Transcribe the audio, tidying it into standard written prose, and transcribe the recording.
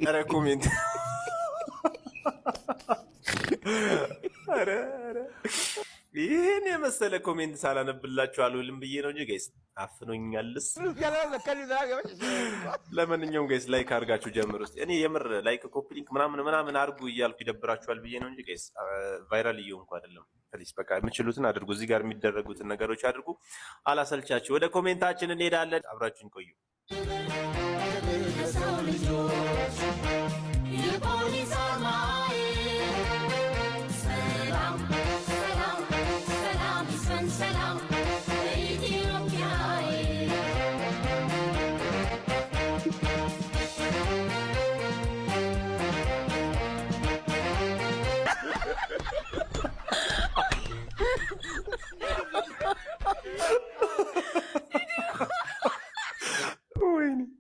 ኧረ ኮሜንት ይህን የመሰለ ኮሜንት ሳላነብላችሁ አልውልም ብዬ ነው እንጂ ጋይስ አፍኖኛልስ። ለማንኛውም ጋይስ ላይክ አድርጋችሁ ጀምር ውስጥ እኔ የምር ላይክ ኮፒ ሊንክ ምናምን አድርጉ እያልኩ ይደብራችኋል ብዬ ነው እንጂ ጋይስ ቫይራል እየሆንኩ አይደለም። ፕሊስ በቃ የምችሉትን አድርጉ። እዚህ ጋር የሚደረጉትን ነገሮች አድርጉ። አላሰልቻችሁ። ወደ ኮሜንታችን እንሄዳለን። አብራችሁን ቆዩ።